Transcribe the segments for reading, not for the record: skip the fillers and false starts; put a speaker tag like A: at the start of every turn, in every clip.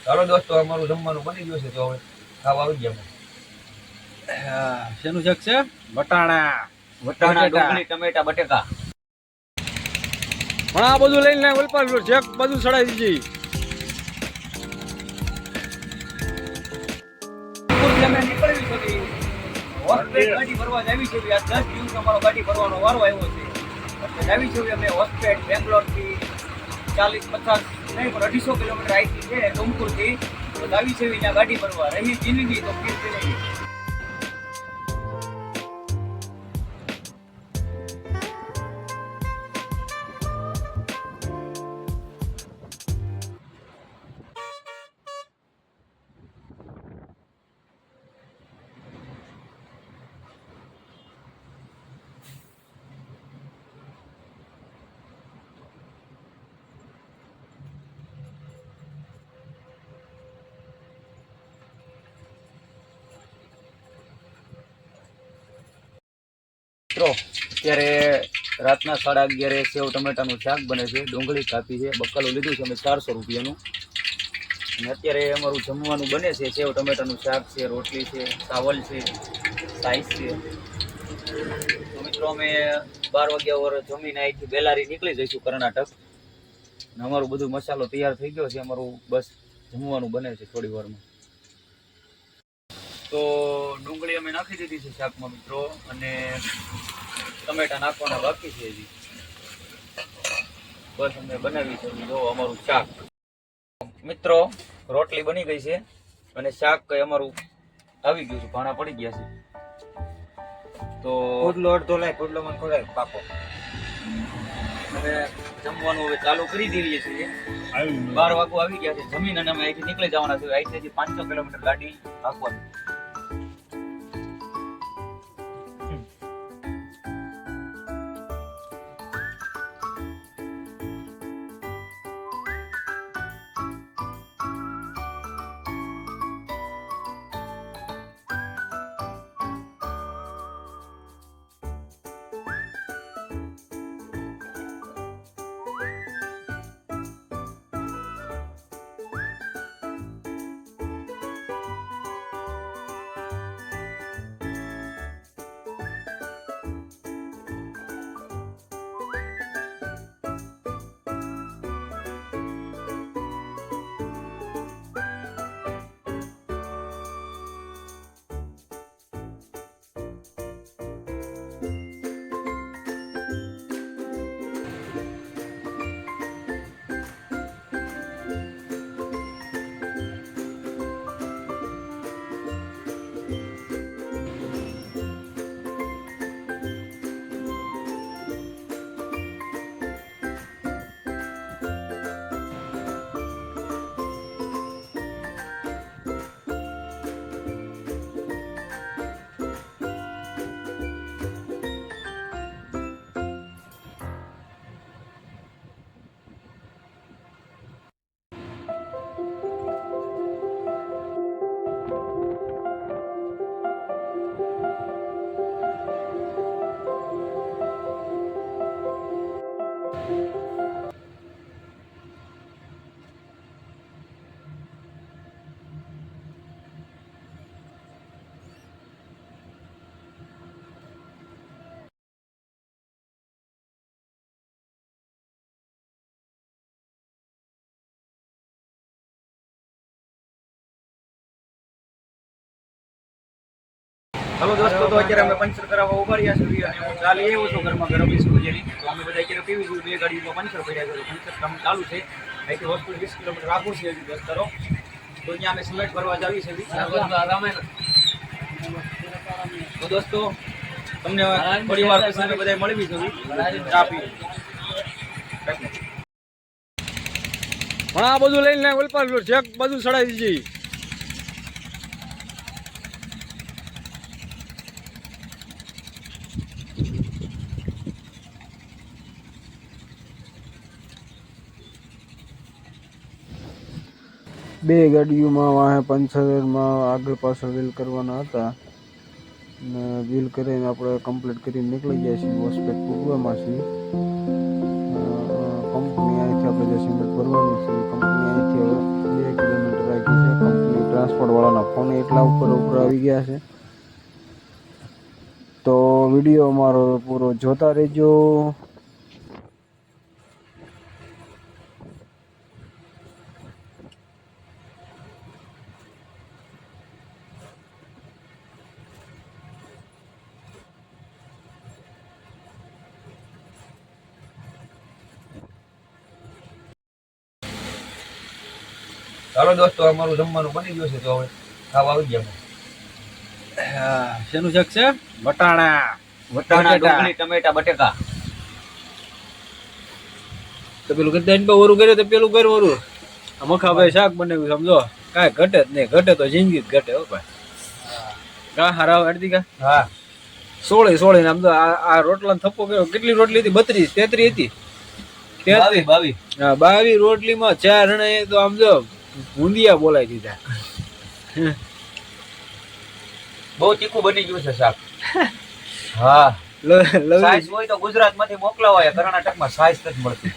A: ચાલો દોસ્તો, અમારું જમવાનું બની ગયું છે, તો હવે ખાવા આવી ગયા.
B: શેનું શાક છે? વટાણા
A: ડુંગળી, ટમેટા, બટેકા.
B: પણ આ બધું લઈને ઓલપાડ શેક બધું ચડાવી દીધી.
A: અમે નીકળવી છે હોસ્ટેલ ગાડી ભરવા જાવી છે. આ 10 દિવસ અમારો ગાડી ભરવાનો વારો આવ્યો છે. એટલે જાવી છે અમે હોસ્ટેલ બેંગ્લોર થી 40-50 નહીં પણ 250 કિલોમીટર આઈથી છે ડુમકુર થી. તો જાવી છે ત્યાં ગાડી ભરવા. રહી જિંદગી તો ફિર જિંદગી. મિત્રો અત્યારે રાતના 11:30 સેવ ટમેટાનું શાક બને છે. ડુંગળી કાપી છે, બકાલું લીધું છે અમે 400 રૂપિયાનું. અને અત્યારે અમારું જમવાનું બને છે. સેવ ટમેટાનું શાક છે, રોટલી છે, ચાવલ છે, સાઈસ છે. તો મિત્રો અમે 12 વાગ્યા ઓર જમીને અહીંથી બેલારી નીકળી જઈશું કર્ણાટક. અને અમારું બધું મસાલો તૈયાર થઈ ગયો છે. અમારું બસ જમવાનું બને છે થોડી વારમાં. તો ડુંગળી અમે નાખી દીધી છે શાકમાં મિત્રો, અને ટમેટા નાખવાના બાકી છે હજી. બસ અમે બનાવી છે જો અમારું શાક. મિત્રો રોટલી બની ગઈ છે અને શાક કઈ અમારું આવી ગયું છે, ભાણા પડી ગયા છે. તો
B: પોટલો અડધો લાય, પોટલો મને ખોલાય પાકો.
A: હવે જમવાનું હવે ચાલુ કરી દઈએ છીએ. 12 વાગો આવી ગયા છે. જમીન અને અમે અહીંથી નીકળી જવાના છે. અહીંથી 500 કિલોમીટર ગાડી હાંકવાની. हेलो दोस्तों, तो અત્યારે અમે પંચર કરાવવા ઉભા રહ્યા છીએ અને હું ચાલી આવ્યો છું ઘરમાં ગરમ બિસ્કુટ જેની. તો અમે બધા અત્યારે પીવી છું. 2 ગાડીમાં પંચર પડ્યા છે. પંચર કામ ચાલુ છે. અહીંથી હોસ્પિટલ 20 કિલોમીટર આગળ છે દોસ્તરો. તો ત્યાં અમે સિમેન્ટ ભરવા જાવી છે. તો દોસ્તો તમને પરિવાર સાથે બધા મળવી છે. ચા પી
B: પણ આ બધું લઈને ઓલપાડ શેક બધું ચડાવી દીધી. બે ગાડીઓમાં વાહે પંચરમાં આગળ પાછળ વ્હીલ કરવાના હતા, અને વ્હીલ કરીને આપણે કમ્પ્લીટ કરીને નીકળી જાય છીએ. હોસ્પિટલ પૂગવામાં છીએ. કંપની અહીંથી આપણે જે સિમેન્ટ ભરવાનું છે, કંપની અહીંથી 2 કિલોમીટર ટ્રાન્સપોર્ટવાળાના ફોન એટલા ઉપર આવી ગયા છે. તો વિડીયો અમારો પૂરો જોતા રહેજો.
A: ચાલો દોસ્તો, અમારું જમવાનું બની ગયું છે, તો હવે ખાવા આવી ગયા.
C: શેનું શાક છે? વટાણા,
A: વટાણા,
C: બટેટા.
A: ડુંગળી, ટમેટા, બટેકા.
C: તો પેલું ગદ્દાન પર ઓરું કર્યું તો પેલું કર્યું ઓરું. આ મખાભાઈ શાક બનાવ્યું, સમજો કાંઈ ઘટે જ નહીં. ઘટે તો જિંદગી જ ઘટે. હો ભાઈ, કા હારા અડધી કા
A: હા,
C: સોળે ને આમ તો આ રોટલા થપ્પો કર્યો. કેટલી રોટલી હતી? 32, 33 હતી.
A: 22.
C: હા, 22 રોટલીમાં 4 જણા તો આમ જો ભૂંડિયા બોલાવી દીધા.
A: બહુ તીખું બની ગયું છે શાક. હા, સાઈઝ હોય તો ગુજરાતમાંથી મોકલાવાય. કર્ણાટકમાં સાઈઝ નથી મળતી.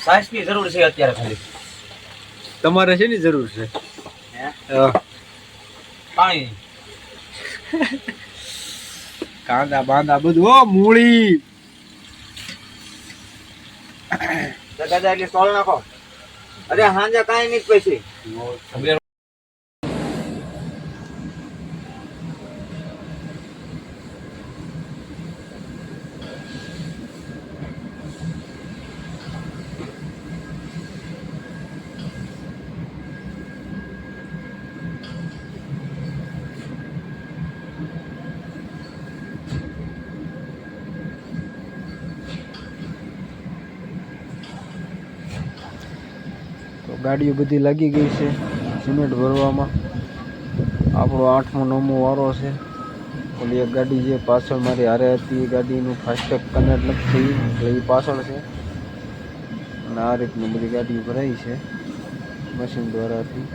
A: સાઈઝની જરૂર છે અત્યારે ખાલી.
C: તમારે શેની જરૂર છે?
A: પાણી.
C: કાંદા બાંદા બધું. ઓ મૂળી
A: દાદા એટલે સ્ટોલ નાખો. અરે હાંજા કાંઈ નહીં પૈસી.
B: તો ગાડીઓ બધી લાગી ગઈ છે સિમેન્ટ ભરવામાં. આપણો 8મો 9મો વારો છે. ઓલી એક ગાડી જે પાછળ મારી હારે હતી એ ગાડીનું ફાસ્ટેગ કનેક્ટ નથી થયું, એટલે એ પાછળ છે. અને આ રીતની બધી ગાડીઓ ભરાઈ છે મશીન દ્વારાથી.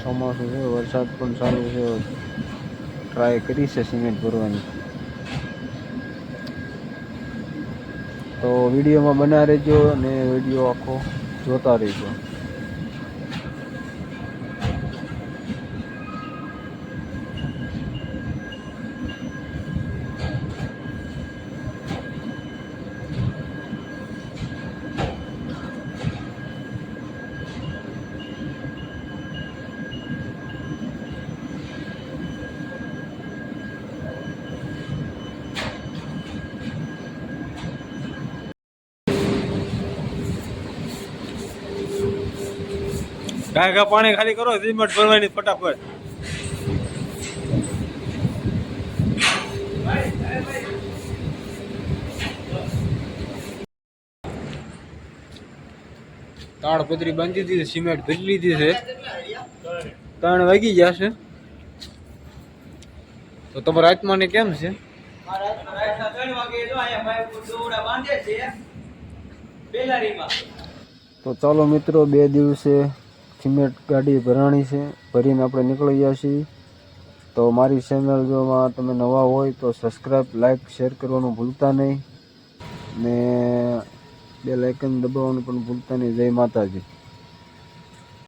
B: ચોમાસું છે, વરસાદ પણ ચાલુ છે. ટ્રાય કરી છે સિમેન્ટ ભરવાની. તો વિડીયોમાં બના રહેજો અને વિડીયો આખો જોતા રહેજો.
C: ગાય પાણી ખાલી કરો, સિમેન્ટ ભરવાની ફટાફટ. તાડપત્રી બાંધી દીધી, સિમેન્ટ ભરી લીધી છે. 3 વાગી ગયા છે. તો તમારા આત્માને કેમ છે?
B: તો ચાલો મિત્રો, 2 દિવસે સિમેન્ટ ગાડી ભરાણી છે. ભરીને આપણે નીકળી ગયા છીએ. તો મારી ચેનલ જોમાં તમે નવા હોય તો સબસ્ક્રાઈબ, લાઈક, શેર કરવાનું ભૂલતા નહીં. ને બેલ આઇકન દબાવવાનું પણ ભૂલતા નહીં. જય માતાજી.